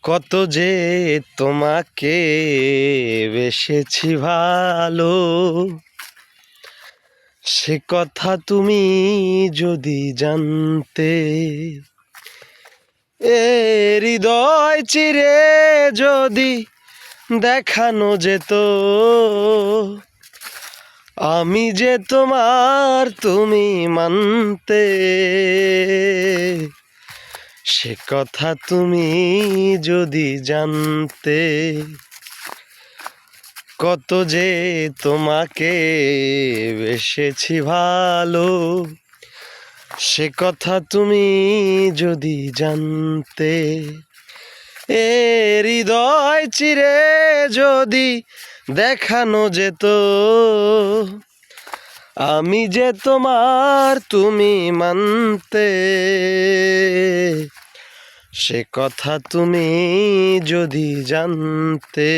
কত যে তোমাকে বেসেছি ভালো, সে কথা তুমি যদি জানতে। এ হৃদয় চিরে যদি দেখানো যেত, আমি যে তোমার তুমি মানতে। সে কথা তুমি যদি জানতে। কত যে তোমাকে বেসেছি ভালো, সে কথা তুমি যদি জানতে। এ হৃদয় চিরে যদি দেখানো যেত, আমি যে তোমার তুমি মানতে। সে কথা তুমি যদি জানতে।